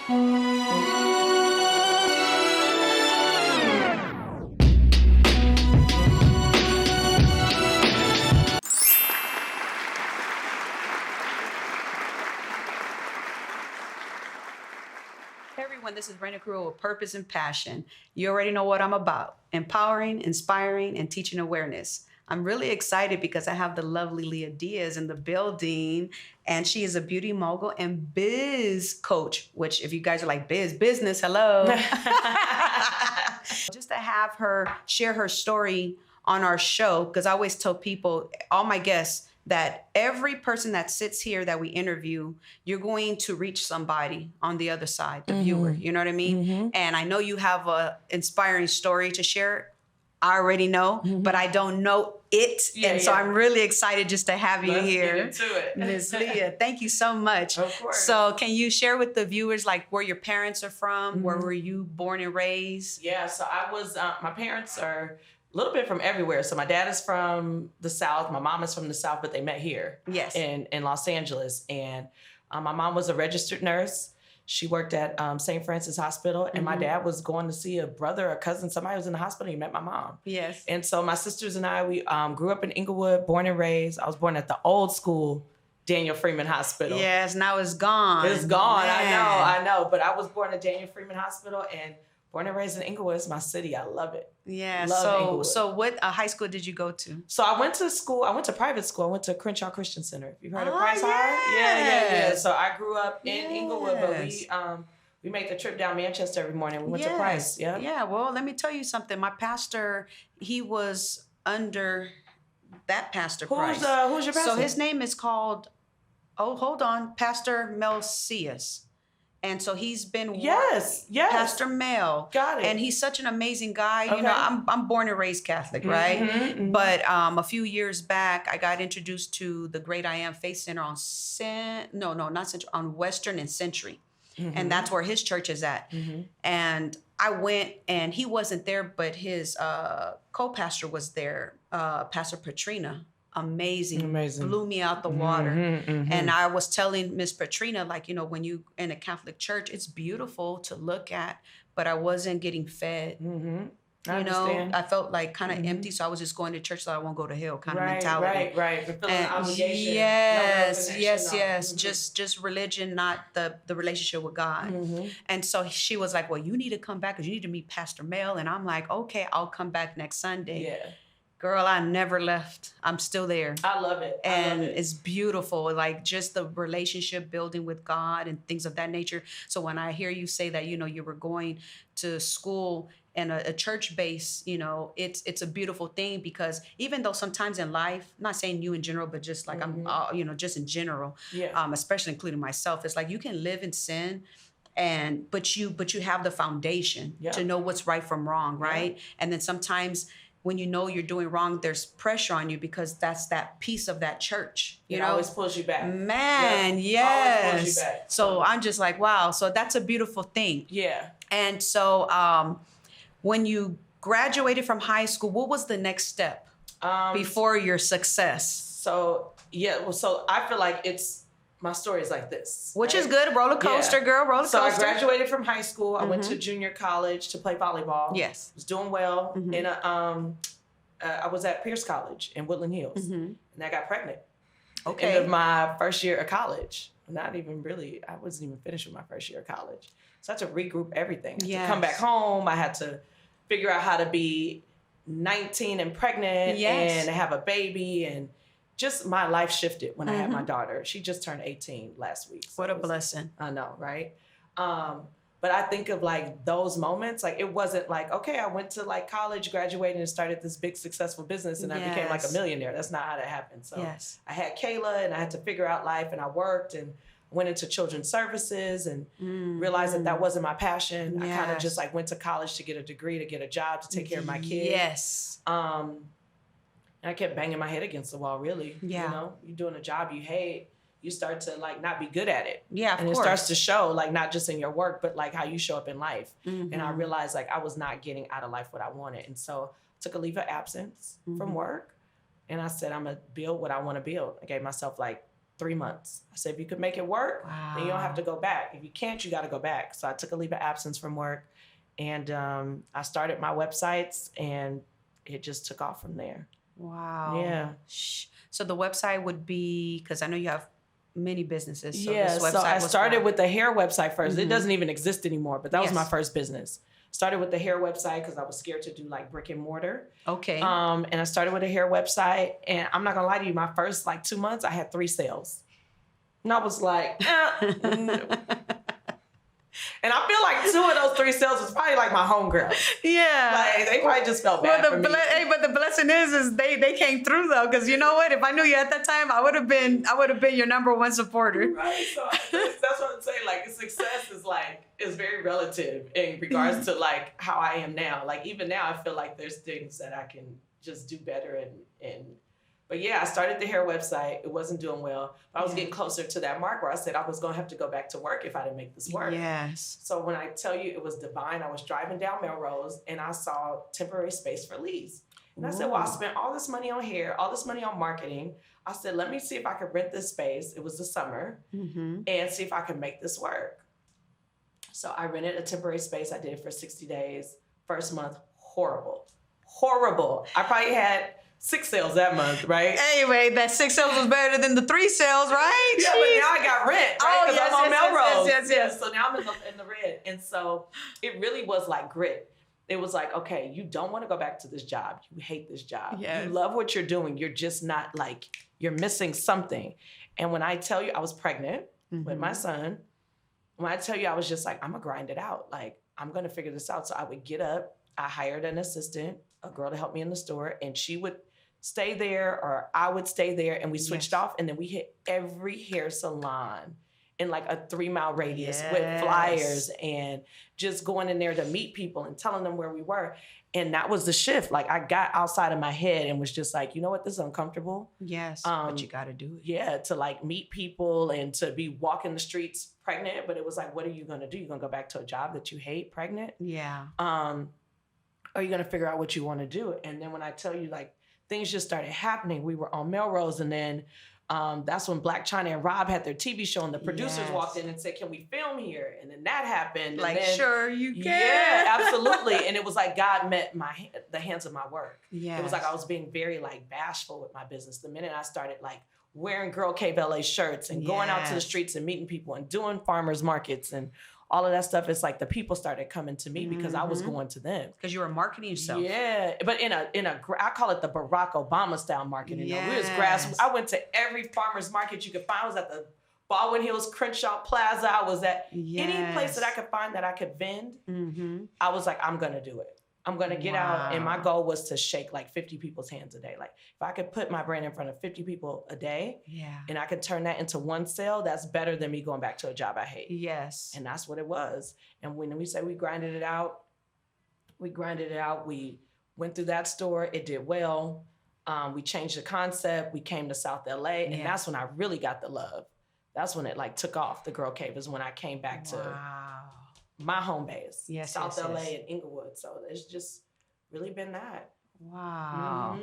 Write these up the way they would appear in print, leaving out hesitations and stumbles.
Hey everyone, this is Raina Carrillo with Purpose and Passion. You already know what I'm about: empowering, inspiring, and teaching awareness. I'm really excited because I have the lovely Lia Dias in the building, and she is a beauty mogul and biz coach, which if you guys are like business, hello. Just to have her share her story on our show, because I always tell people, all my guests, that every person that sits here that we interview, you're going to reach somebody on the other side, the viewer. You know what I mean? And I know you have an inspiring story to share. I already know, but I don't know it. So I'm really excited just to have you here. Let's get into it. Ms. Lia, thank you so much. Of course. So can you share with the viewers like where your parents are from? Where were you born and raised? Yeah, so I was, my parents are a little bit from everywhere. So my dad is from the South. My mom is from the South, but they met here in Los Angeles. And my mom was a registered nurse. She worked at St. Francis Hospital. And my dad was going to see a brother or cousin. Somebody was in the hospital. He met my mom. Yes. And so my sisters and I, we grew up in Inglewood, born and raised. I was born at the old school Daniel Freeman Hospital. Yes, now it's gone. It's gone. Man. I know. But I was born at Daniel Freeman Hospital and born and raised in Inglewood. It's my city. I love it. Yeah. Love so what high school did you go to? So I went to school. I went to private school. I went to Crenshaw Christian Center. You've heard of Price High? Yes. Yeah. So I grew up in Inglewood, but we made the trip down Manchester every morning. We went to Price. Yeah. Yeah. Well, let me tell you something. My pastor, he was under that pastor Price. Who's your pastor? So his name is called, Pastor Melcius. And so he's been Pastor Mel. Got it. And he's such an amazing guy. Okay. You know, I'm born and raised Catholic, right? But a few years back, I got introduced to the Great I Am Faith Center on on Western and Century. And that's where his church is at. And I went, and he wasn't there, but his co-pastor was there, Pastor Petrina. Amazing. Blew me out the water. And I was telling Miss Petrina, like, you know, when you in a Catholic church, it's beautiful to look at, but I wasn't getting fed. I understand. I felt like kind of empty, so I was just going to church so I won't go to hell kind of mentality. Right. Fulfilling an obligation. Yes. Just religion, not the relationship with God. And so she was like, well, you need to come back because you need to meet Pastor Mel. And I'm like, okay, I'll come back next Sunday. Yeah. Girl, I never left. I'm still there. I love it. And it's beautiful, like just the relationship building with God and things of that nature. So when I hear you say that, you know, you were going to school and a church base, you know, it's a beautiful thing, because even though sometimes in life, I'm not saying you in general, but just like I'm, you know, just in general, especially including myself, it's like you can live in sin. But you have the foundation to know what's right from wrong, right? And then sometimes when you know you're doing wrong, there's pressure on you because that's that piece of that church. You know, always pulls you back. Man, yes. Always pulls you back. So I'm just like, wow. So that's a beautiful thing. Yeah. And so when you graduated from high school, what was the next step before your success? So I feel like my story is like this. Which is good. Roller coaster, girl. Roller coaster. So I graduated from high school. I went to junior college to play volleyball. Yes. Was doing well. And I was at Pierce College in Woodland Hills. And I got pregnant. Okay. End of my first year of college. I wasn't even finished with my first year of college. So I had to regroup everything. I had to come back home. I had to figure out how to be 19 and pregnant and have a baby, and just my life shifted when I had my daughter. She just turned 18 last week. So what a blessing. I know, right? But I think of like those moments, like it wasn't like, okay, I went to like college, graduated, and started this big successful business, and I became like a millionaire. That's not how that happened. So I had Kayla, and I had to figure out life, and I worked and went into children's services and realized that wasn't my passion. I kind of just like went to college to get a degree, to get a job, to take care of my kids. Yes. And I kept banging my head against the wall, really. Yeah. You know, you're doing a job you hate, you start to like not be good at it. Yeah, of and course. It starts to show, like not just in your work, but like how you show up in life. And I realized like I was not getting out of life what I wanted. And so I took a leave of absence from work. And I said, I'm going to build what I want to build. I gave myself like 3 months. I said, if you could make it work, then you don't have to go back. If you can't, you got to go back. So I took a leave of absence from work, and I started my websites, and it just took off from there. Wow. Yeah. So the website would be, because I know you have many businesses. So yeah. So I started with the hair website 1st. It doesn't even exist anymore, but that was my first business. Started with the hair website because I was scared to do like brick and mortar. Okay. And I started with a hair website, and I'm not gonna lie to you, my first like 2 months, I had 3 sales. And I was like, And I feel like 2 of those 3 sales was probably like my homegirl. Yeah. Like, they probably just felt bad for me. But the blessing is they came through though, because you know what? If I knew you at that time, I would have been your number one supporter. Right. So that's what I'm saying. Like, success is very relative in regards to like how I am now. Like, even now, I feel like there's things that I can just do better But yeah, I started the hair website. It wasn't doing well. But I was getting closer to that mark where I said I was going to have to go back to work if I didn't make this work. Yes. So when I tell you it was divine, I was driving down Melrose and I saw temporary space for leads. And I said, well, I spent all this money on hair, all this money on marketing. I said, let me see if I could rent this space. It was the summer. And see if I could make this work. So I rented a temporary space. I did it for 60 days. First month, horrible. I probably had 6 sales that month, right? Anyway, that 6 sales was better than the 3 sales, right? Yeah, but now I got rent, right? Because I'm on Melrose. Yes. So now I'm in the red. And so it really was like grit. It was like, okay, you don't want to go back to this job. You hate this job. Yes. You love what you're doing. You're just not like, you're missing something. And when I tell you I was pregnant with my son, when I tell you I was just like, I'm going to grind it out. Like, I'm going to figure this out. So I would get up. I hired an assistant, a girl to help me in the store, and she would stay there or I would stay there, and we switched off, and then we hit every hair salon in like a 3-mile radius with flyers and just going in there to meet people and telling them where we were. And that was the shift. Like, I got outside of my head and was just like, you know what, this is uncomfortable. Yes, but you got to do it. Yeah, to like meet people and to be walking the streets pregnant. But it was like, what are you going to do? You're going to go back to a job that you hate pregnant? Yeah. Are you going to figure out what you want to do? And then when I tell you, like, things just started happening. We were on Melrose, and then that's when Black China and Rob had their TV show, and the producers walked in and said, can we film here? And then that happened. Like, then, sure, you can. Yeah, absolutely. And it was like God met the hands of my work. Yes. It was like I was being very like bashful with my business. The minute I started like wearing Girl Cave LA shirts and going out to the streets and meeting people and doing farmers markets and all of that stuff, it's like the people started coming to me because I was going to them. Because you were marketing yourself. Yeah, but in a I call it the Barack Obama style marketing. Yes. We was grassroots. I went to every farmer's market you could find. I was at the Baldwin Hills Crenshaw Plaza. I was at any place that I could find that I could vend. I was like, I'm going to do it. I'm going to get out. And my goal was to shake like 50 people's hands a day. Like, if I could put my brand in front of 50 people a day and I could turn that into one sale, that's better than me going back to a job I hate. Yes. And that's what it was. And when we say we grinded it out. We went through that store. It did well. We changed the concept. We came to South LA. And that's when I really got the love. That's when it like took off. The Girl Cave is when I came back to my home base, South LA and Inglewood. So it's just really been that. Wow.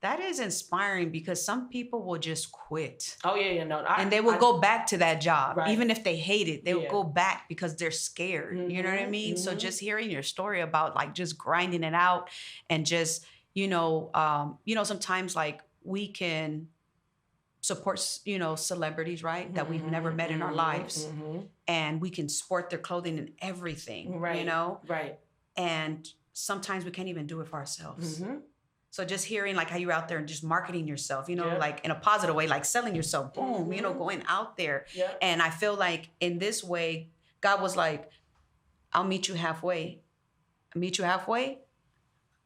That is inspiring, because some people will just quit. Oh, yeah, no. And they will go back to that job. Right. Even if they hate it, they will go back because they're scared. You know what I mean? So just hearing your story about like just grinding it out and just, sometimes like we can support, celebrities, right? That we've never met in our lives. And we can sport their clothing and everything, Right. And sometimes we can't even do it for ourselves. So just hearing like how you're out there and just marketing yourself, like in a positive way, like selling yourself, boom, going out there. And I feel like in this way, God was like, I'll meet you halfway.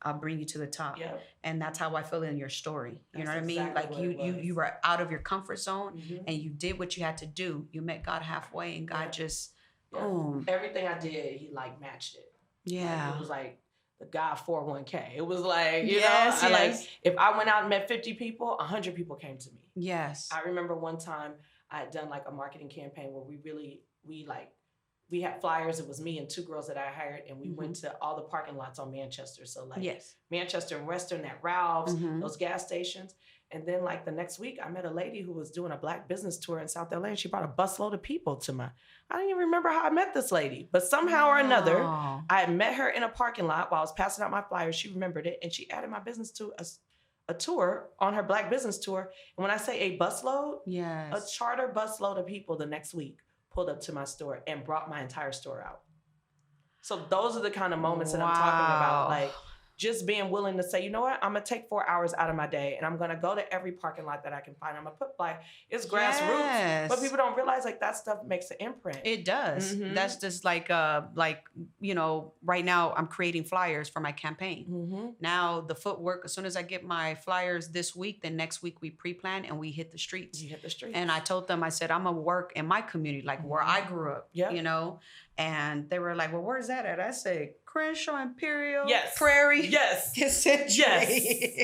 I'll bring you to the top. And that's how I feel in your story. You know what I mean? Exactly, like you were out of your comfort zone and you did what you had to do. You met God halfway, and God just, boom. Everything I did, he like matched it. Yeah. Like, it was like the God 401k. It was like, yes. Like if I went out and met 50 people, 100 people came to me. Yes. I remember one time I had done like a marketing campaign where we had flyers. It was me and 2 girls that I hired, and we went to all the parking lots on Manchester. So like Manchester and Western, at Ralph's, those gas stations. And then like the next week, I met a lady who was doing a Black business tour in South LA, and she brought a busload of people to I don't even remember how I met this lady, but somehow or another, I had met her in a parking lot while I was passing out my flyers. She remembered it, and she added my business to a tour on her Black business tour. And when I say a busload, a charter busload of people the next week pulled up to my store and brought my entire store out. So those are the kind of moments that I'm talking about, like just being willing to say, you know what, I'm going to take 4 hours out of my day and I'm going to go to every parking lot that I can find. I'm going to put like, it's grassroots, but people don't realize like that stuff makes an imprint. It does. That's just like, you know, right now I'm creating flyers for my campaign. Now the footwork, as soon as I get my flyers this week, then next week we pre-plan and we hit the streets. You hit the streets. And I told them, I said, I'm going to work in my community, like where I grew up, you know? And they were like, well, where's that at? I said, Crenshaw, Imperial, Prairie, Century,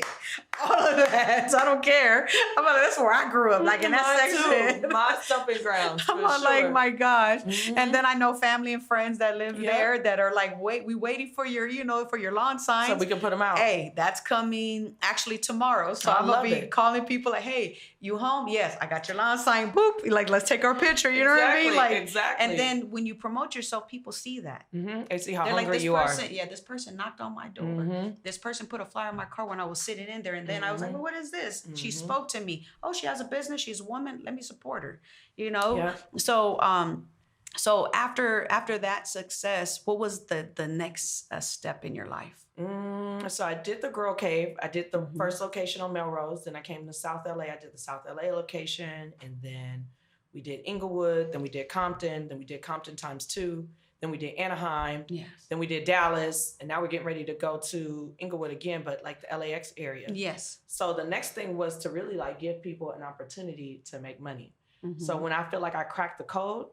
all of that. So I don't care. I'm like, that's where I grew up, like in that section. Too. My stomping grounds. I'm like, my gosh. And then I know family and friends that live there that are like, we waiting for your, you know, for your lawn signs. So we can put them out. Hey, that's coming actually tomorrow. So I'm going to be calling people like, hey, you home? Yes, I got your lawn sign. Boop. Like, let's take our picture. You know what I mean? Like, and then when you promote yourself, people see that. They see how They're hungry like, you are. Yeah, this person knocked on my door. This person put a flyer in my car when I was sitting in there. And then I was like, well, what is this? She spoke to me. Oh, she has a business. She's a woman. Let me support her. You know? Yeah. So after that success, what was the next step in your life? So I did the Girl Cave. I did the first location on Melrose. Then I came to South LA. I did the South LA location. And then we did Inglewood. Then we did Compton. Then we did Compton ×2. Then we did Anaheim. Yes. Then we did Dallas. And now we're getting ready to go to Inglewood again, but like the LAX area. Yes. So the next thing was to really like give people an opportunity to make money. So when I feel like I cracked the code,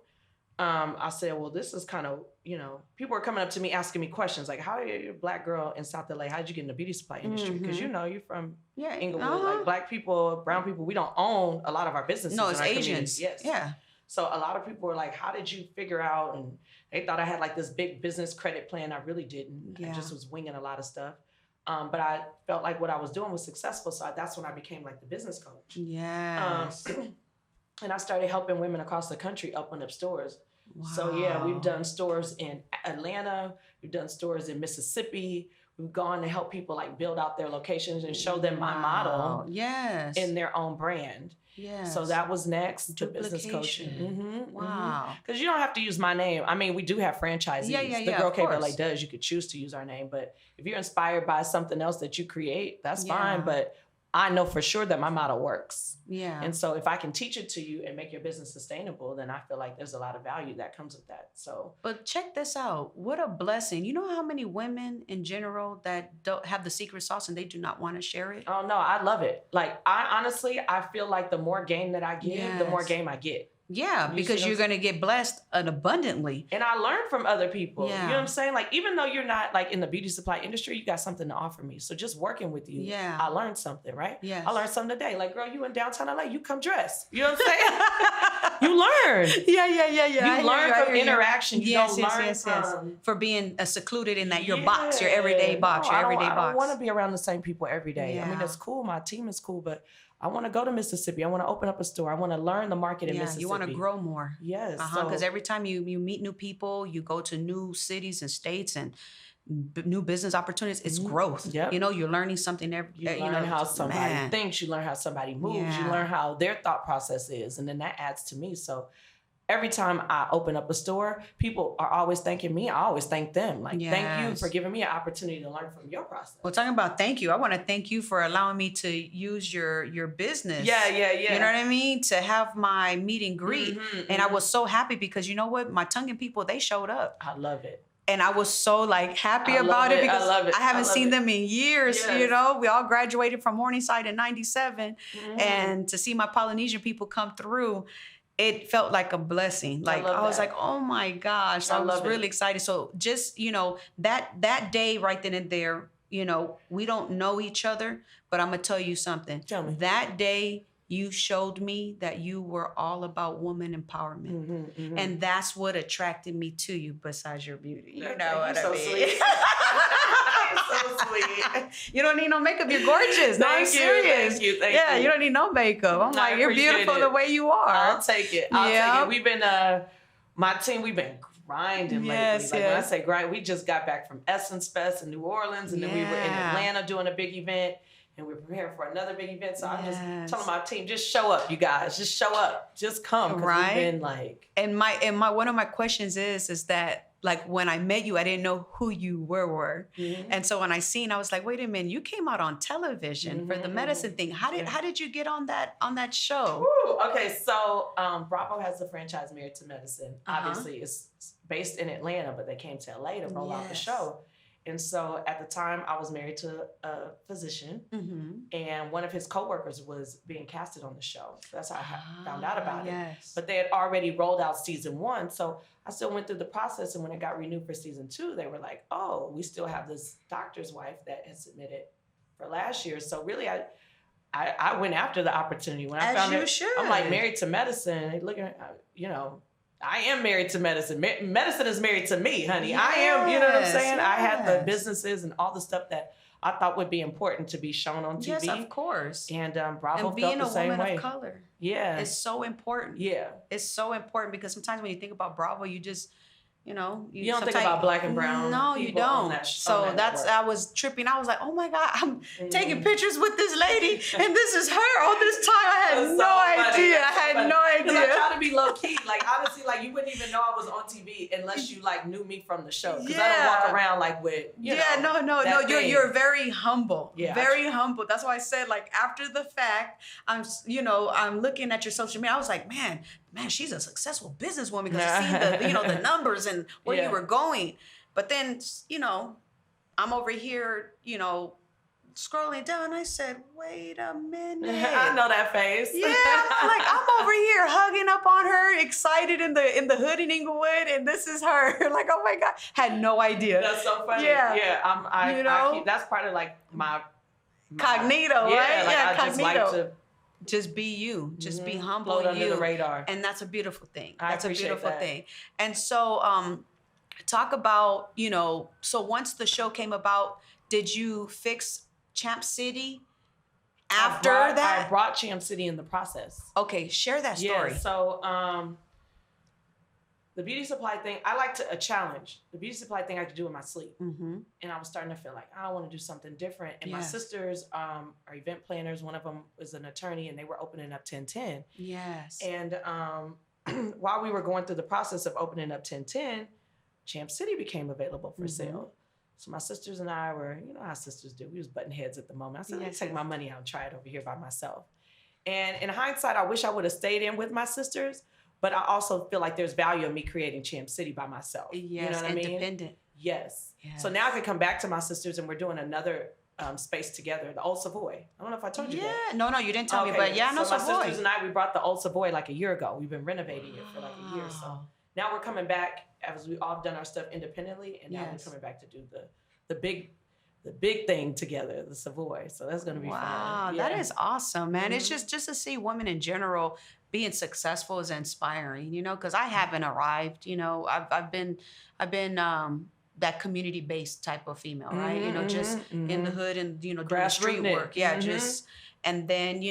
I said, well, this is kind of, you know, people are coming up to me asking me questions like, how are you a Black girl in South LA? How did you get in the beauty supply industry? Because you know, you're from Inglewood. Like Black people, brown people, we don't own a lot of our businesses. No, it's Asians. Yes. Yeah. So a lot of people were like, how did you figure out? And they thought I had like this big business credit plan. I really didn't. I just was winging a lot of stuff. But I felt like what I was doing was successful. So that's when I became like the business coach. Yes. And I started helping women across the country open up stores. Wow. So yeah, we've done stores in Atlanta. We've done stores in Mississippi. We've gone to help people like build out their locations and show them my model in their own brand. Yes. So that was next to business coaching. Wow. Because you don't have to use my name. I mean, we do have franchisees. The Girl Cave LA does. You could choose to use our name. But if you're inspired by something else that you create, that's fine. But I know for sure that my model works. Yeah. And so if I can teach it to you and make your business sustainable, then I feel like there's a lot of value that comes with that. So, but check this out. What a blessing. You know how many women in general that don't have the secret sauce and they do not want to share it? Oh no, I love it. Like I feel like the more game that I give, the more game I get. Yeah, because you're going to get blessed abundantly. And I learned from other people. Yeah. You know what I'm saying? Like, even though you're not like in the beauty supply industry, you got something to offer me. So just working with you, I learned something, right? Yeah. I learned something today. Like, girl, you in downtown LA, you come dressed. You know what I'm saying? You learn. Yeah. You learn from interaction. You don't learn from... For being secluded in that, your box, your everyday box, your everyday box. I don't want to be around the same people every day. I mean, that's cool. My team is cool, but I want to go to Mississippi. I want to open up a store. I want to learn the market in Mississippi. You want to grow more. Yes. Because every time you meet new people, you go to new cities and states and new business opportunities, it's growth. Yep. You know, you're learning something every you learn how somebody thinks, you learn how somebody moves, you learn how their thought process is, and then that adds to me. So every time I open up a store, people are always thanking me. I always thank them. Like, thank you for giving me an opportunity to learn from your process. Well, talking about thank you, I want to thank you for allowing me to use your business. Yeah. You know what I mean? To have my meet and greet. And I was so happy because you know what? My Tongan people, they showed up. I love it. And I was so like happy about it because I haven't seen them in years. Yes. You know, we all graduated from Morningside in 97. And to see my Polynesian people come through, it felt like a blessing. Like I was like, oh my gosh. So I was really excited. So just, you know, that day right then and there, you know, we don't know each other, but I'm going to tell you something. Tell me. That day, you showed me that you were all about woman empowerment. And that's what attracted me to you besides your beauty. You know what I mean? Sweet. You're so sweet. You don't need no makeup. You're gorgeous. No, I'm serious. Thank you. You don't need no makeup. I'm like, you're beautiful the way you are. I'll take it. I'll take it. We've been, my team, we've been grinding lately. Like when I say grind, we just got back from Essence Fest in New Orleans, and then we were in Atlanta doing a big event. And we're preparing for another big event. So I'm just telling my team, just show up, you guys. Just show up. Just come. Right. We've been like. And my one of my questions is that, like, when I met you, I didn't know who you were. And so when I seen, I was like, wait a minute, you came out on television for the medicine thing. How did you get on that show? Ooh, okay, so Bravo has the franchise Married to Medicine. Obviously, it's based in Atlanta, but they came to LA to roll out the show. And so at the time, I was married to a physician, and one of his coworkers was being casted on the show. So that's how I found out about it. But they had already rolled out season 1, so I still went through the process. And when it got renewed for season 2, they were like, "Oh, we still have this doctor's wife that had submitted for last year." So really, I went after the opportunity when I found it. I'm like, Married to Medicine. Looking, I am married to medicine. Medicine is married to me, honey. Yes, I am, you know what I'm saying? I had the businesses and all the stuff that I thought would be important to be shown on TV. Yes, of course. And Bravo and being felt the same way. a woman of color. Yeah. It's so important. Yeah. It's so important because sometimes when you think about Bravo, you just, you don't think about black and brown. No, you don't. I was tripping. I was like, oh my God, I'm taking pictures with this lady, and this is her all this time. I had no idea. I had no idea. I try to be low key. Like, honestly, like, you wouldn't even know I was on TV unless you like knew me from the show. Because I don't walk around like with, no. You're very humble. Yeah. Very humble. That's why I said, like, after the fact, I'm looking at your social media. I was like, man, she's a successful businesswoman because I see the numbers and where you were going. But then, I'm over here, scrolling down. I said, wait a minute. I know that face. Yeah, I'm over here hugging up on her, excited in the hood in Inglewood, and this is her. Like, oh my God, had no idea. That's so funny. Yeah. I that's part of like my cognito, right? I just like to. Just be you. Just be humble. Float under the radar. And that's a beautiful thing. That's a beautiful thing. And so talk about, so once the show came about, did you fix Champ City after that? I brought Champ City in the process. Okay, share that story. Yeah, so the beauty supply thing, I like to challenge. The beauty supply thing I could do in my sleep. And I was starting to feel like, I want to do something different. And my sisters are event planners. One of them was an attorney, and they were opening up 1010. Yes. And while we were going through the process of opening up 1010, Champ City became available for sale. So my sisters and I were, you know how sisters do. We was butting heads at the moment. I said, let me take my money out and try it over here by myself. And in hindsight, I wish I would have stayed in with my sisters. But I also feel like there's value in me creating Champ City by myself. Yes, you know what I mean? Independent. Yes. So now I can come back to my sisters, and we're doing another space together, the Old Savoy. I don't know if I told you that. No, you didn't tell me, but I know so Savoy. My sisters and I, we brought the Old Savoy like a year ago. We've been renovating it for like a year. So now we're coming back as we all done our stuff independently, and now we're coming back to do the big thing together, the Savoy. So that's going to be fun. Wow, that is awesome, man. It's just to see women in general being successful is inspiring, because I haven't arrived. I've been that community-based type of female, right? Just in the hood and, doing the street work. Yeah, and then,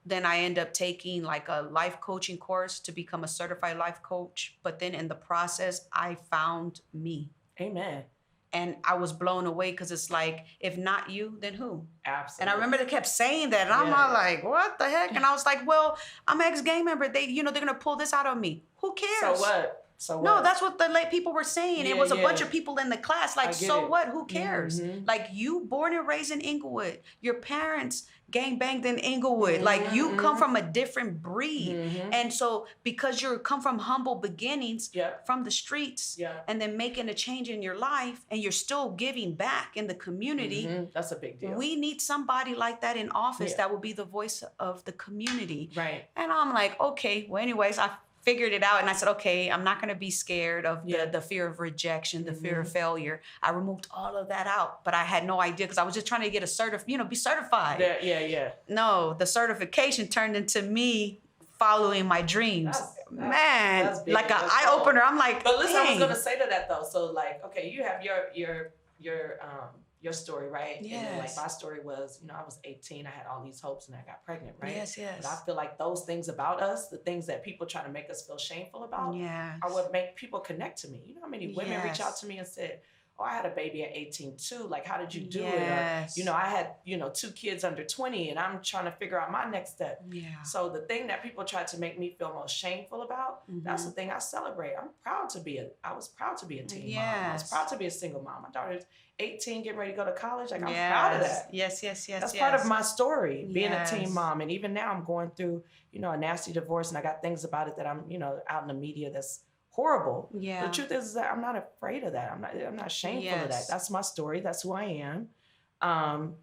then I end up taking like a life coaching course to become a certified life coach. But then in the process, I found me. Amen. And I was blown away because it's like, if not you, then who? Absolutely. And I remember they kept saying that. And I'm all like, what the heck? And I was like, well, I'm an ex-gang member. They're going to pull this out of me. Who cares? So what? No, that's what the late people were saying. It was a bunch of people in the class. Like, so what? Who cares? Like, you born and raised in Inglewood. Your parents gang banged in Inglewood. Like, you come from a different breed. And so because you come from humble beginnings from the streets and then making a change in your life, and you're still giving back in the community. That's a big deal. We need somebody like that in office that will be the voice of the community. Right. And I'm like, okay, well, anyways, I figured it out, and I said, okay, I'm not going to be scared of the fear of rejection, the fear of failure. I removed all of that out, but I had no idea because I was just trying to get be certified. Yeah. No, the certification turned into me following my dreams. That's like an eye opener. I'm like, but listen, dang. I was gonna say to that though. So like, okay, you have your story, right? Yes. And then like my story was, I was 18, I had all these hopes and I got pregnant, right? Yes. But I feel like those things about us, the things that people try to make us feel shameful about, are what make people connect to me. You know how many women reach out to me and said, oh, I had a baby at 18 too. Like, how did you do it? Or, I had, 2 kids under 20 and I'm trying to figure out my next step. Yeah. So the thing that people try to make me feel most shameful about, that's the thing I celebrate. I was proud to be a teen mom. I was proud to be a single mom. My daughter's 18, getting ready to go to college. Like, I'm proud of that. Yes. That's part of my story, being a teen mom. And even now I'm going through, a nasty divorce and I got things about it that I'm, out in the media that's horrible. Yeah. The truth is that I'm not afraid of that. I'm not shameful of that. That's my story. That's who I am.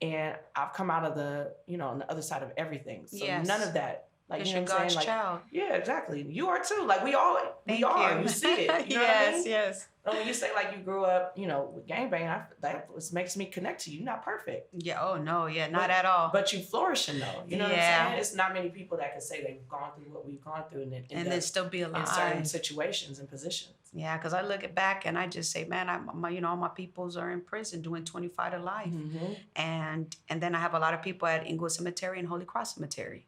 And I've come out of the, on the other side of everything. So none of that. Like, you know what I'm saying? Like, child. Yeah, exactly. You are too. Like, we are. You see it. You know what I mean? Yes. And when you say like you grew up, with gangbang, that makes me connect to you. You're not perfect. Yeah. Oh no. Yeah. Not at all. But you flourishing though. You know what I'm saying? It's not many people that can say they've gone through what we've gone through and then still be alive in certain situations and positions. Yeah, because I look back and I just say, man, all my peoples are in prison doing 25 to life, and then I have a lot of people at Inglewood Cemetery and Holy Cross Cemetery.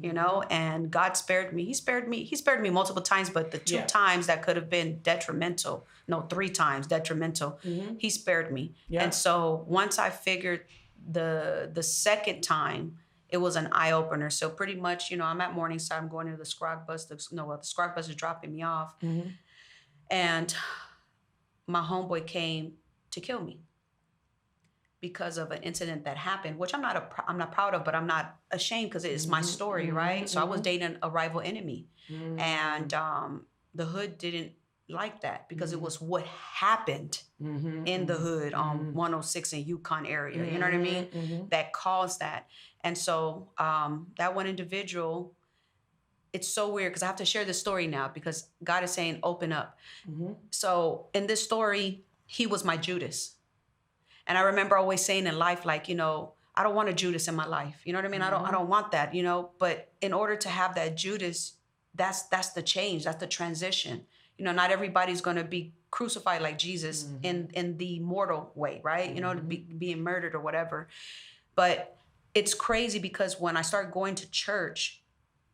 And God spared me. He spared me multiple times, but the 2 times that could have been detrimental, 3 times detrimental, he spared me. Yeah. And so once I figured the second time, it was an eye opener. So pretty much, I'm at Morningside, I'm going to the Scrog bus. The Scrog bus is dropping me off. And my homeboy came to kill me because of an incident that happened, which I'm not proud of, but I'm not ashamed because it is my story, right? So I was dating a rival enemy, and the hood didn't like that because it was what happened in the hood on 106 in Yukon area. You know what I mean? That caused that, and so that one individual. It's so weird because I have to share this story now because God is saying, open up. So in this story, he was my Judas. And I remember always saying in life, like, I don't want a Judas in my life. You know what I mean? I don't want that, but in order to have that Judas, that's the change. That's the transition. Not everybody's going to be crucified like Jesus in the mortal way, right? Being murdered or whatever. But it's crazy because when I started going to church,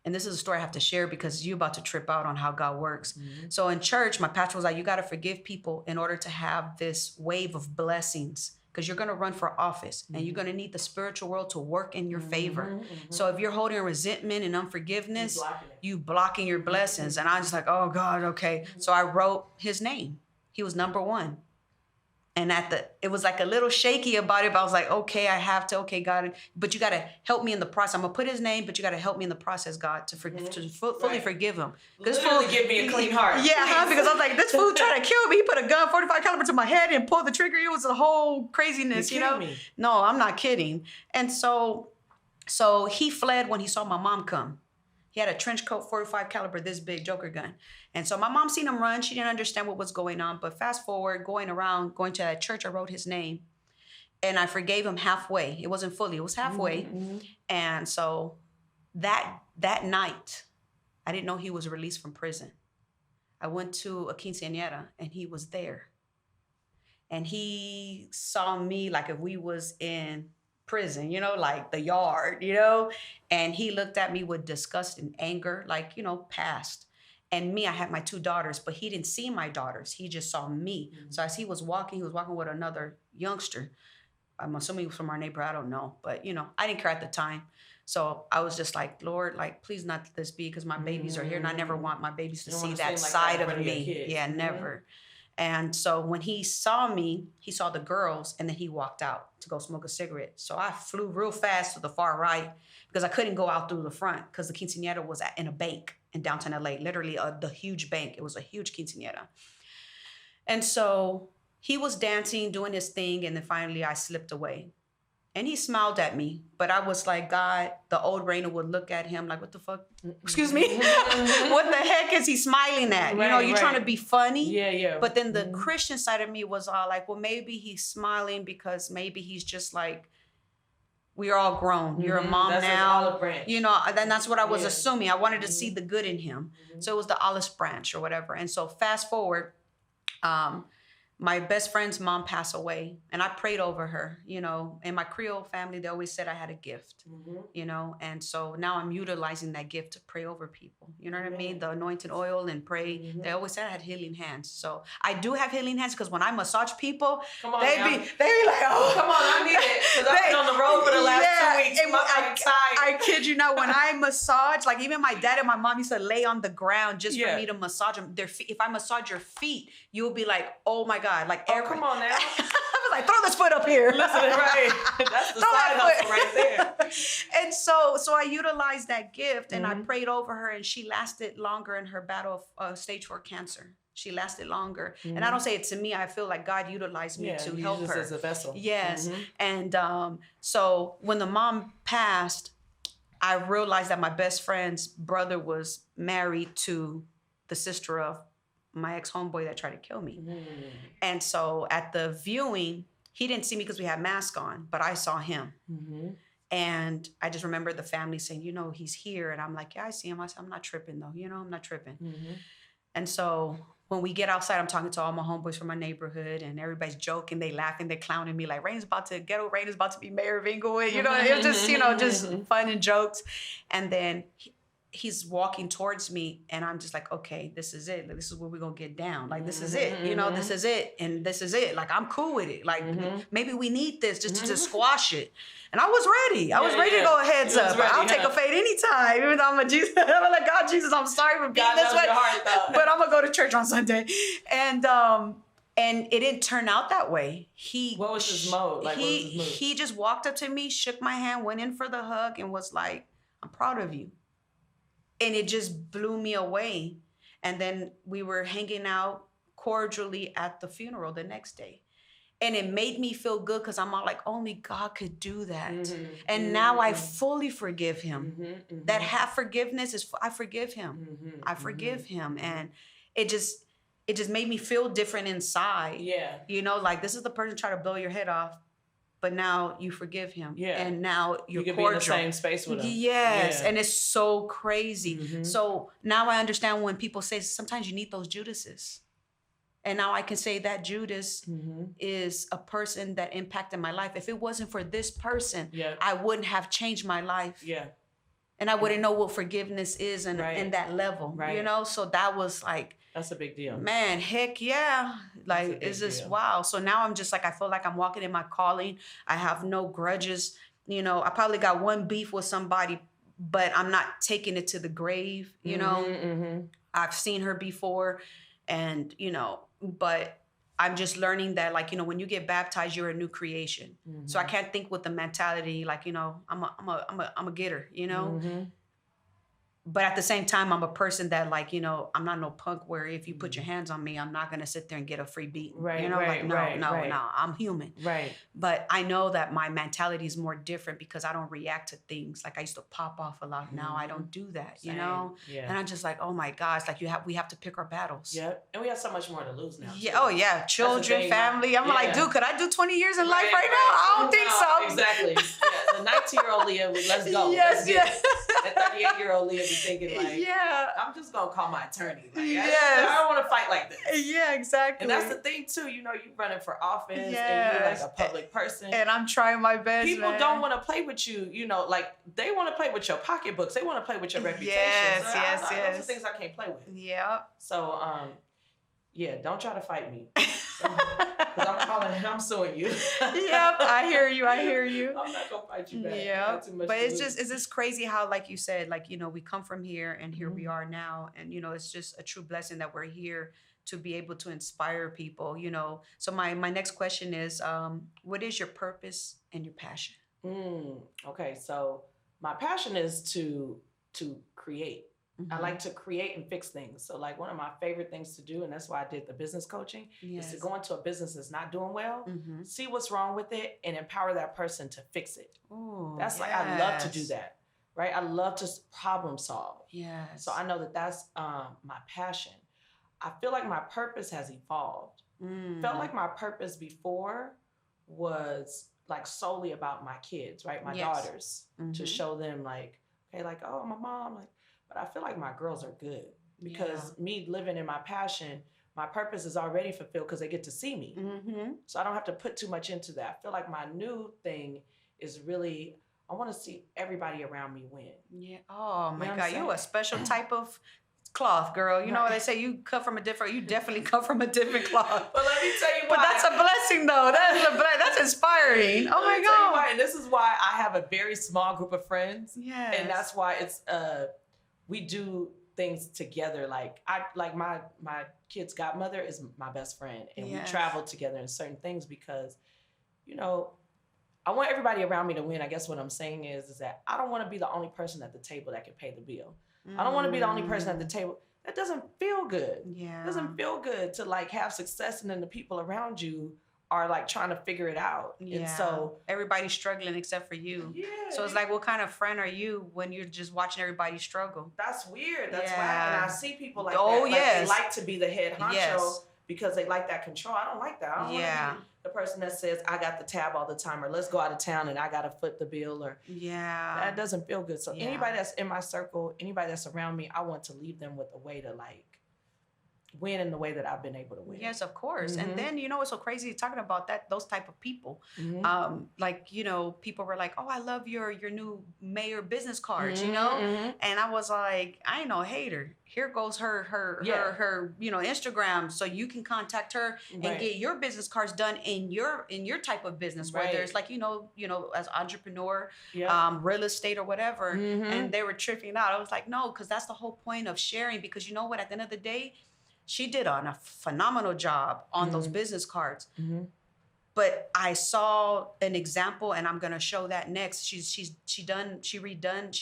and this is a story I have to share because you're about to trip out on how God works. So in church, my pastor was like, you got to forgive people in order to have this wave of blessings because you're going to run for office and you're going to need the spiritual world to work in your favor. So if you're holding resentment and unforgiveness, you blocking your blessings. And I was like, oh God, okay. So I wrote his name. He was number 1. And it was like a little shaky about it, but I was like, okay, I have to, okay, God, but you got to help me in the process. I'm going to put his name, but you got to help me in the process, God, to fully forgive him. Literally give me a clean heart. Yeah, because I was like, this fool tried to kill me. He put a gun 45 caliber to my head and pulled the trigger. It was a whole craziness, Me. No, I'm not kidding. And so he fled when he saw my mom come. He had a trench coat, 45 caliber, this big Joker gun. And so my mom seen him run. She didn't understand what was going on. But fast forward, going to that church, I wrote his name. And I forgave him halfway. It wasn't fully, it was halfway. And so that night, I didn't know he was released from prison. I went to a quinceañera and he was there. And he saw me like if we was in prison, like the yard, and he looked at me with disgust and anger, like, past. And me, I had my 2 daughters, but he didn't see my daughters. He just saw me. So as he was walking with another youngster. I'm assuming he was from our neighborhood. I don't know. But, I didn't care at the time. So I was just like, Lord, like, please not let this be because my babies are here and I never want my babies to see that side of me. Yeah, never. And so when he saw me, he saw the girls and then he walked out to go smoke a cigarette. So I flew real fast to the far right because I couldn't go out through the front because the quinceañera was in a bank in downtown LA, literally the huge bank. It was a huge quinceañera. And so he was dancing, doing his thing, and then finally I slipped away. And he smiled at me, but I was like, God, the old Raina would look at him like, what the fuck? Excuse me? What the heck is he smiling at? Right, you know, you're trying to be funny. Yeah, yeah. But then the Christian side of me was all like, well, maybe he's smiling because maybe he's just like, we're all grown. You're a mom that's now. Olive branch. You know, then that's what I was assuming. I wanted to see the good in him. So it was the olive branch or whatever. And so fast forward, my best friend's mom passed away, and I prayed over her. You know, in my Creole family, they always said I had a gift, you know, and so now I'm utilizing that gift to pray over people. You know what I mean? The anointed oil and pray. They always said I had healing hands. So I do have healing hands because when I massage people, they be like, oh, come on, I need it. Because I've been on the road for the last 2 weeks. And I kid you not, when I massage, like even my dad and my mom used to lay on the ground just for me to massage them. Their feet. If I massage your feet, you'll be like, oh my God. Like, come on now. I was like, throw this foot up here. Listen, right. That's the side hustle right there. And so I utilized that gift and I prayed over her, and she lasted longer in her battle of stage 4 cancer. She lasted longer. And I don't say it to me. I feel like God utilized me to help her. As a vessel. Yes. And so when the mom passed, I realized that my best friend's brother was married to the sister of my ex-homeboy that tried to kill me. And so at the viewing, he didn't see me because we had masks on, but I saw him. And I just remember the family saying, you know, he's here. And I'm like, yeah, I see him. I said, I'm not tripping though. You know, I'm not tripping. And so when we get outside, I'm talking to all my homeboys from my neighborhood, and everybody's joking, they laughing, they clowning me like, Raina's about to be mayor of Inglewood. You know, it was just, you know, just fun and jokes. And then he's walking towards me, and I'm just like, okay, this is it. Like, this is where we're going to get down. Like, this is it. You know, this is it. And this is it. Like, I'm cool with it. Like, maybe we need this just to squash it. And I was ready. I was ready to go heads up. I'll take a fade anytime. Even though I'm a Jesus. I'm like, God, Jesus, I'm sorry for being this way. But I'm going to go to church on Sunday. And it didn't turn out that way. What was his mode? Like, he just walked up to me, shook my hand, went in for the hug, and was like, I'm proud of you. And it just blew me away. And then we were hanging out cordially at the funeral the next day. And it made me feel good because I'm all like, only God could do that. And now I fully forgive him. That half forgiveness is, I forgive him. I forgive him. And it just made me feel different inside. Yeah. You know, like, this is the person trying to blow your head off, but now you forgive him. Yeah. And now you're cordial. Be in the same space with him. Yes. Yeah. And it's so crazy. So now I understand when people say sometimes you need those Judases. And now I can say that Judas is a person that impacted my life. If it wasn't for this person, I wouldn't have changed my life. Yeah. And I wouldn't know what forgiveness is and that level, you know? So that was like, that's a big deal. Man, heck yeah. Like, it's just wow. So now I'm just like, I feel like I'm walking in my calling. I have no grudges. You know, I probably got one beef with somebody, but I'm not taking it to the grave, you know? I've seen her before, and, you know, but I'm just learning that, like, you know, when you get baptized, you're a new creation. So I can't think with the mentality, like, you know, I'm a getter, you know? But at the same time, I'm a person that, like, you know, I'm not no punk where if you put your hands on me, I'm not going to sit there and get a free beat. Right, you know, right, like, no, I'm human. Right. But I know that my mentality is more different because I don't react to things. Like, I used to pop off a lot. Now I don't do that, you know? Yeah. And I'm just like, oh my gosh, like, we have to pick our battles. Yep. And we have so much more to lose now. Yeah. Oh yeah. Children, family. I'm like, dude, could I do 20 years in life right now? I don't think so. Exactly. Yeah. The 19-year-old Lia, let's go. Yes, yes. That 38-year-old Lia be thinking like, I'm just gonna call my attorney. Like, I don't want to fight like this. Yeah, exactly. And that's the thing too. You know, you running for office, and you're like a public person, and I'm trying my best. People don't want to play with you. You know, like, they want to play with your pocketbooks. They want to play with your reputation. Yes. Those are things I can't play with. Yeah. So, don't try to fight me. Because I'm suing you. Yep, I hear you. I'm not gonna fight you back. Yeah, but it's just crazy how, like you said, like, you know, we come from here and here we are now, and, you know, it's just a true blessing that we're here to be able to inspire people, you know. So my next question is, what is your purpose and your passion? Okay, so my passion is to create. I like to create and fix things. So like one of my favorite things to do, and that's why I did the business coaching, is to go into a business that's not doing well, see what's wrong with it, and empower that person to fix it. Ooh, that's like, I love to do that, right? I love to problem solve. Yes. So I know that that's my passion. I feel like my purpose has evolved. Felt like my purpose before was like solely about my kids, right? My daughters, to show them like, okay, like, oh, my mom, like, but I feel like my girls are good because me living in my passion, my purpose is already fulfilled because they get to see me. So I don't have to put too much into that. I feel like my new thing is really, I want to see everybody around me win. Yeah. Oh my God, you a special type of cloth, girl. You know what they say, you definitely come from a different cloth. But let me tell you why. But that's a blessing though. That's inspiring. Oh my God. Why. And this is why I have a very small group of friends. Yes. And that's why it's we do things together. Like my kid's godmother is my best friend, and we travel together in certain things because, you know, I want everybody around me to win. I guess what I'm saying is that I don't want to be the only person at the table that can pay the bill. I don't want to be the only person at the table. That doesn't feel good. Yeah. It doesn't feel good to like have success and then the people around you are like trying to figure it out. Yeah. And so everybody's struggling except for you. Yeah. So it's like, what kind of friend are you when you're just watching everybody struggle? That's weird. That's why. And I see people like that. Like they like to be the head honcho because they like that control. I don't like that. I don't want to be the person that says, I got the tab all the time, or let's go out of town and I got to foot the bill, or that doesn't feel good. So anybody that's in my circle, anybody that's around me, I want to leave them with a way to like win in the way that I've been able to win. Yes, of course. And then, you know, what's so crazy talking about those type of people. Like, you know, people were like, oh, I love your new mayor business cards, you know? And I was like, I ain't no hater. Here goes her you know, Instagram, so you can contact her and get your business cards done in your type of business, where there's like, you know, as entrepreneur, real estate or whatever. And they were tripping out. I was like, no, because that's the whole point of sharing, because you know what, at the end of the day, she did a phenomenal job on those business cards. But I saw an example, and I'm gonna show that next. She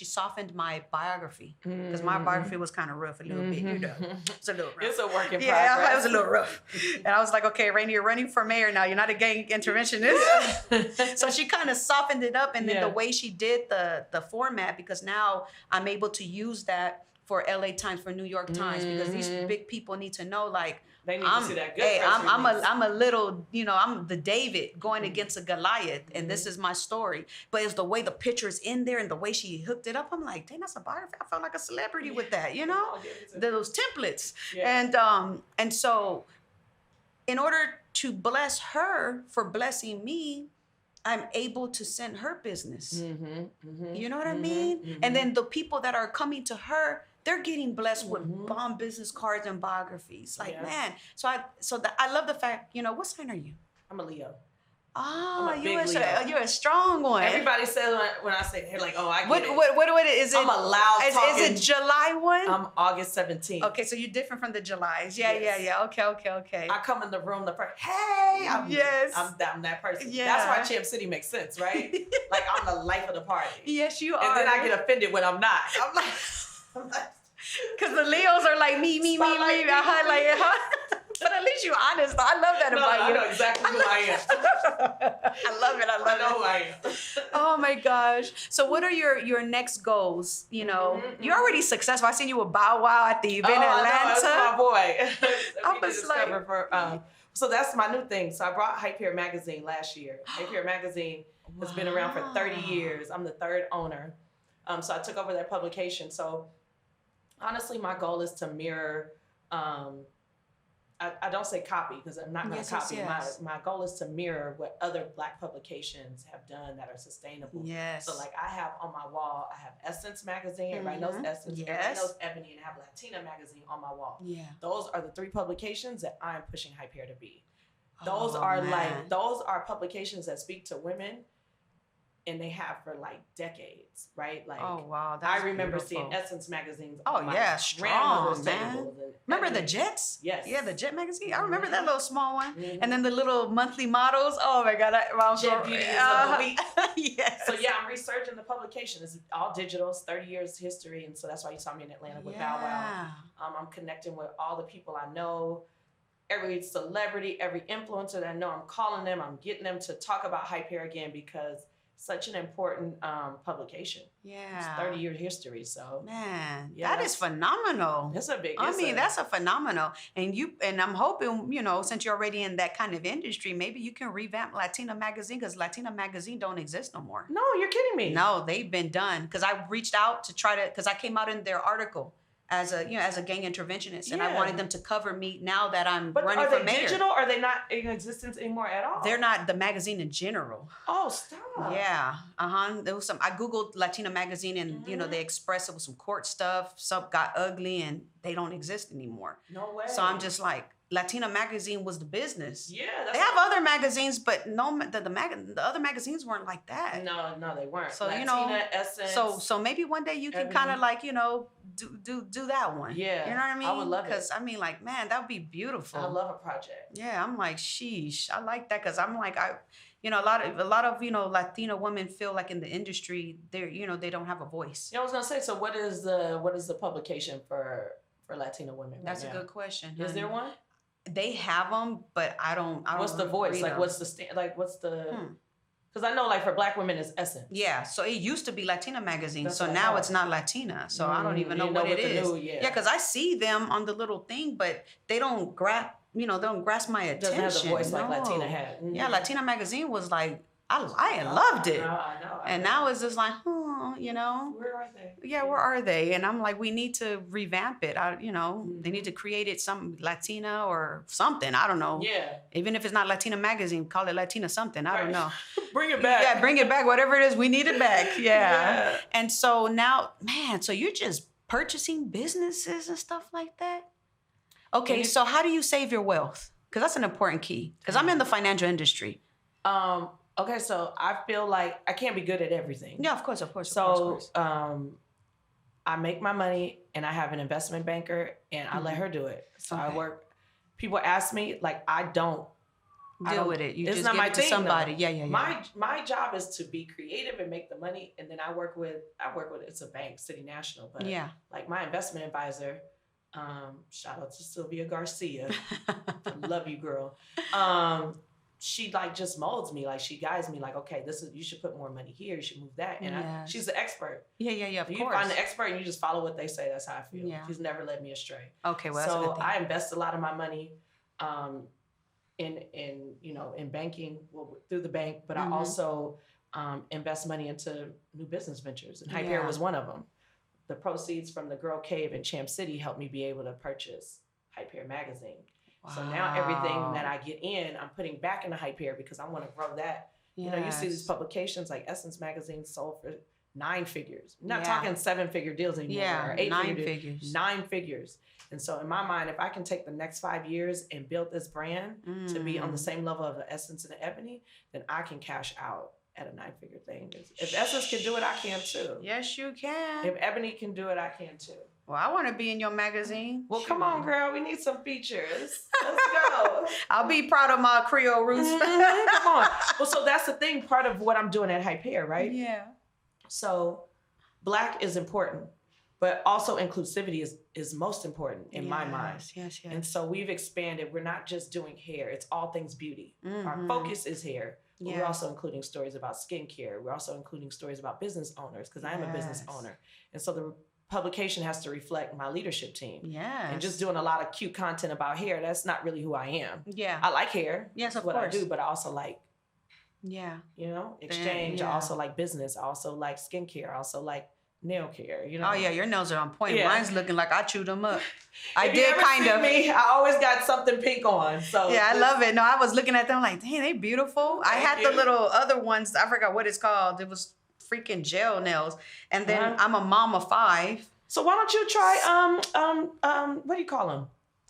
softened my biography, because my biography was kind of rough a little bit, you know. It's a little rough. It's a work in progress. Yeah, it was a little rough. And I was like, okay, Raina, you're running for mayor now. You're not a gang interventionist. So she kind of softened it up, and then the way she did the format, because now I'm able to use that for LA Times, for New York Times, because these big people need to know, like, they need to see that good. Hey, I'm a little, you know, I'm the David going against a Goliath, and this is my story. But it's the way the picture's in there and the way she hooked it up. I'm like, dang, that's a biography. I felt like a celebrity with that, you know, those templates. And so, in order to bless her for blessing me, I'm able to send her business. You know what I mean? And then the people that are coming to her, they're getting blessed with bomb business cards and biographies. Like, man. So I love the fact, you know, what sign are you? I'm a Leo. Oh, you're a strong one. Everybody says when I say, they're like, oh, I get it. What is it? I'm a loud talking. Is it July one? I'm August 17th. Okay, so you're different from the Julys. Yeah. Okay. I come in the room the first, hey, I'm that person. Yeah. That's why Champ City makes sense, right? Like, I'm the life of the party. Yes, you are. And then I get offended when I'm not. I'm like, because the Leos are like me. I highlight it. But at least you're honest. I love that about you. I know exactly who I am. I love it. I know who I am. Oh my gosh. So what are your next goals? You know, you're already successful. I seen you with Bow Wow at the event in Atlanta. That's my boy. I was like, so that's my new thing. So I brought Hype Hair Magazine last year. Hype Hair Magazine has been around for 30 years. I'm the third owner. So I took over that publication. So honestly, my goal is to mirror, I don't say copy, because I'm not going to copy. Yes. My goal is to mirror what other Black publications have done that are sustainable. Yes. So like, I have on my wall, I have Essence Magazine. Everybody knows Essence. Yes. Everybody knows Ebony, and I have Latina Magazine on my wall. Yeah. Those are the 3 publications that I'm pushing Hype Hair to be. Those are publications that speak to women and they have for like decades, right? Like, oh wow, I remember beautiful. seeing Essence magazines. Oh on my yeah, grandmother's strong man. tables and Remember the Jets? Yes. Yeah, the Jet magazine. I remember that little small one. Mm-hmm. And then the little monthly models. Oh my God. Jet Beauty is of the week. Yes. So yeah, I'm researching the publication. It's all digital. It's 30 years history, and so that's why you saw me in Atlanta with Bow Wow. I'm connecting with all the people I know. Every celebrity, every influencer that I know, I'm calling them. I'm getting them to talk about Hype Hair again because it's such an important publication. Yeah. It's 30-year history. So man, yeah, that is phenomenal. That's a big. That's a phenomenal. And I'm hoping, since you're already in that kind of industry, maybe you can revamp Latina Magazine because Latina Magazine don't exist no more. No, you're kidding me. No, they've been done because I reached out to try to because I came out in their article as a gang interventionist, and I wanted them to cover me now that I'm running for mayor. But are they digital? Or are they not in existence anymore at all? They're not, the magazine in general. Oh, stop. Yeah. There was some. I googled Latina Magazine, and they expressed it with some court stuff. Some got ugly, and they don't exist anymore. No way. So I'm just like, Latina Magazine was the business. Yeah, they have other magazines, but no, the other magazines weren't like that. No, they weren't. So Latina, Essence. So maybe one day you can kind of like do that one. Yeah, you know what I mean? I would love it. Because I mean, like, man, that would be beautiful. I love a project. Yeah, I'm like, sheesh, I like that because I'm like, a lot of Latina women feel like in the industry they don't have a voice. Yeah, I was gonna say. So what is the publication for Latina women? That's a good question. Is there one? They have them, but I don't. What's the voice? Like, what's the what's the? Because I know, like, for Black women, it's Essence. Yeah, so it used to be Latina Magazine, so now it's not Latina. So I don't even know what it is. Yeah, because I see them on the little thing, but they don't grasp. They don't grasp my attention. Doesn't have the voice like Latina had. Yeah, Latina Magazine was like, I loved it. I know. And now it's just like, Where are they? Yeah, where are they? And I'm like, we need to revamp it. They need to create it some Latina or something. I don't know. Yeah. Even if it's not Latina Magazine, call it Latina something. I don't know. Bring it back. Yeah, bring it back. Whatever it is, we need it back. Yeah. And so now, man, so you're just purchasing businesses and stuff like that? Okay, so how do you save your wealth? Because that's an important key. Because I'm in the financial industry. Okay, so I feel like I can't be good at everything. Yeah, of course. So I make my money and I have an investment banker and I let her do it. So I work. People ask me, like, I don't deal with it. You it's just not give my it to thing, somebody. Though. Yeah. My job is to be creative and make the money, and then I work with it's a bank, City National, but like my investment advisor. Shout out to Sylvia Garcia. I love you, girl. She like just molds me, like she guides me, like, okay, you should put more money here, you should move that, and she's the expert. Yeah. Of course. You find the expert and you just follow what they say. That's how I feel. Yeah. She's never led me astray. Okay, well, so that's a good thing. I invest a lot of my money, in banking, through the bank, but I also invest money into new business ventures, and Hype Hair was one of them. The proceeds from the Girl Cave in Champ City helped me be able to purchase Hype Hair magazine. Wow. So now everything that I get in, I'm putting back into Hype Hair because I want to grow that. Yes. You see these publications like Essence magazine sold for 9 figures. I'm not talking 7-figure deals anymore. Or 8 figures. 9 figures. And so in my mind, if I can take the next 5 years and build this brand to be on the same level of the Essence and the Ebony, then I can cash out at a 9-figure thing. If Essence can do it, I can too. Yes, you can. If Ebony can do it, I can too. Well, I want to be in your magazine. Well, come on, girl. We need some features. Let's go. I'll be proud of my Creole roots. Come on. Well, so that's the thing. Part of what I'm doing at Hype Hair, right? Yeah. So Black is important, but also inclusivity is most important in my mind. Yes. And so we've expanded. We're not just doing hair. It's all things beauty. Our focus is hair. But we're also including stories about skincare. We're also including stories about business owners because I am a business owner. And so the publication has to reflect my leadership team. Yeah. And just doing a lot of cute content about hair, that's not really who I am. Yeah. I like hair. Yes, of course. course. What I do, but I also like, exchange. I also like business. I also like skincare. I also like nail care, Oh yeah, your nails are on point. Yeah. Mine's looking like I chewed them up. I did kind of. Me, I always got something pink on. So yeah, I love it. No, I was looking at them like, dang, they beautiful. I had the little other ones. I forgot what it's called. It was freaking gel nails. And then I'm a mom of 5. So why don't you try what do you call them?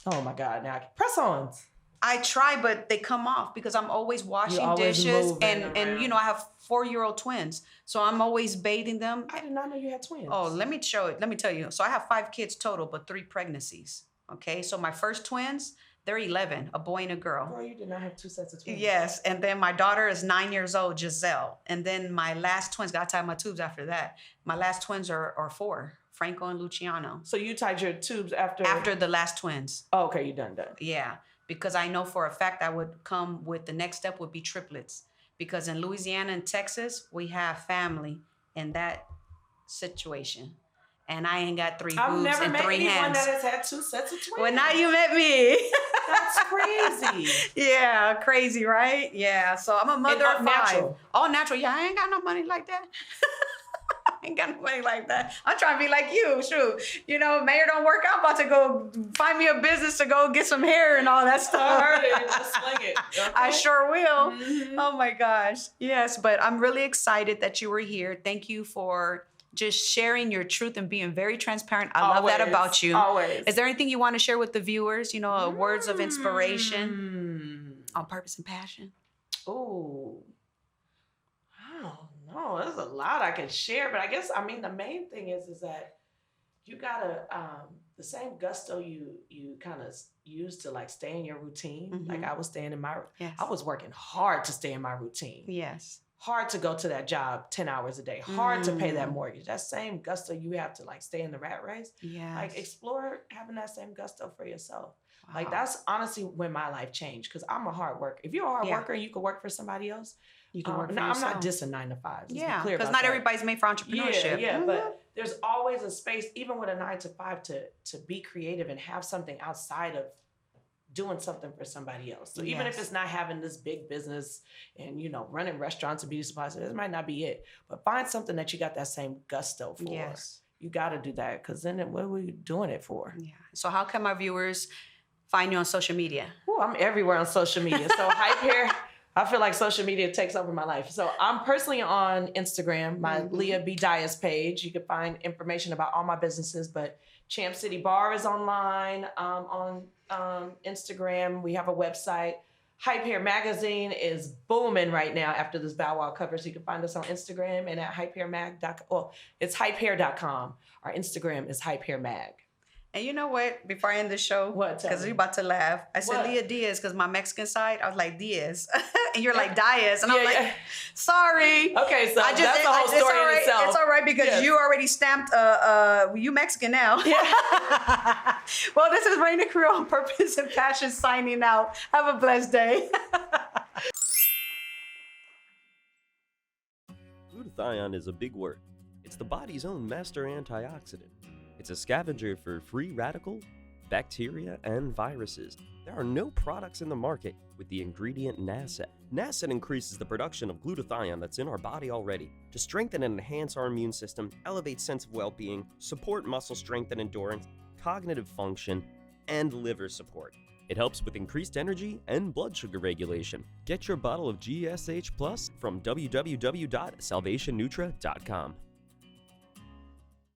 Oh my God, now press-ons. I try, but they come off because I'm always washing always dishes, moving and you know, I have 4-year-old twins, so I'm always bathing them. I did not know you had twins. Oh, let me tell you. So I have 5 kids total, but 3 pregnancies. Okay, so my first twins, they're 11, a boy and a girl. Girl, you did not have 2 sets of twins. Yes, and then my daughter is 9 years old, Giselle, and then my last twins. Got to tie my tubes after that. My last twins are 4, Franco and Luciano. So you tied your tubes after the last twins. Oh, okay, you done. Yeah, because I know for a fact I would come with the next step would be triplets. Because in Louisiana and Texas, we have family in that situation. And I ain't got 3 boobs and 3 hands. I've never met anyone that has had 2 sets of twins. Well, now you met me. That's crazy. Yeah, crazy, right? Yeah, so I'm a mother of 5. Natural. All natural. Yeah, I ain't got no money like that. I ain't got no money like that. I'm trying to be like you. Shoot. You know, mayor don't work out. About to go find me a business to go get some hair and all that stuff. I heard it. Just sling it. Okay. I sure will. Mm-hmm. Oh my gosh. Yes, but I'm really excited that you were here. Thank you for just sharing your truth and being very transparent. I love that about you. Always. Is there anything you want to share with the viewers? You know, words of inspiration on purpose and passion? Oh, I don't know. There's a lot I can share, but I guess, I mean, the main thing is that you gotta, the same gusto you kind of use to like stay in your routine. Like I was staying in I was working hard to stay in my routine. Yes. Hard to go to that job 10 hours a day. Hard to pay that mortgage. That same gusto you have to like stay in the rat race. Yeah. Like explore having that same gusto for yourself. Wow. Like that's honestly when my life changed, because I'm a hard worker. If you're a hard worker and you can work for somebody else, you can work for yourself. I'm not dissing 9 to 5. Yeah, because not everybody's made for entrepreneurship. Yeah, but there's always a space, even with a 9 to 5, to be creative and have something outside of doing something for somebody else. So even if it's not having this big business and, you know, running restaurants and beauty supplies, this might not be it. But find something that you got that same gusto for. Yes. You got to do that, because then what are we doing it for? Yeah. So how can my viewers find you on social media? Oh, I'm everywhere on social media. So Hype Hair, I feel like social media takes over my life. So I'm personally on Instagram, my Lia Dias page. You can find information about all my businesses, but Champ City Bar is online on Instagram. We have a website. Hype Hair Magazine is booming right now after this Bow Wow cover. So you can find us on Instagram and at hypehairmag.com. Well, it's hypehair.com. Our Instagram is hypehairmag. And you know what? Before I end the show, what? Because you're about to laugh. I said Lia Dias because my Mexican side, I was like Diaz, and you're like Diaz, and I'm like, sorry. Okay, so that's the whole story in itself. It's all right because you already stamped. You Mexican now. Yeah. Well, this is Raina Carrillo on Purpose and Passion signing out. Have a blessed day. Glutathione is a big word. It's the body's own master antioxidant. It's a scavenger for free radical, bacteria, and viruses. There are no products in the market with the ingredient Nasset. Nasset increases the production of glutathione that's in our body already to strengthen and enhance our immune system, elevate sense of well-being, support muscle strength and endurance, cognitive function, and liver support. It helps with increased energy and blood sugar regulation. Get your bottle of GSH Plus from www.salvationnutra.com.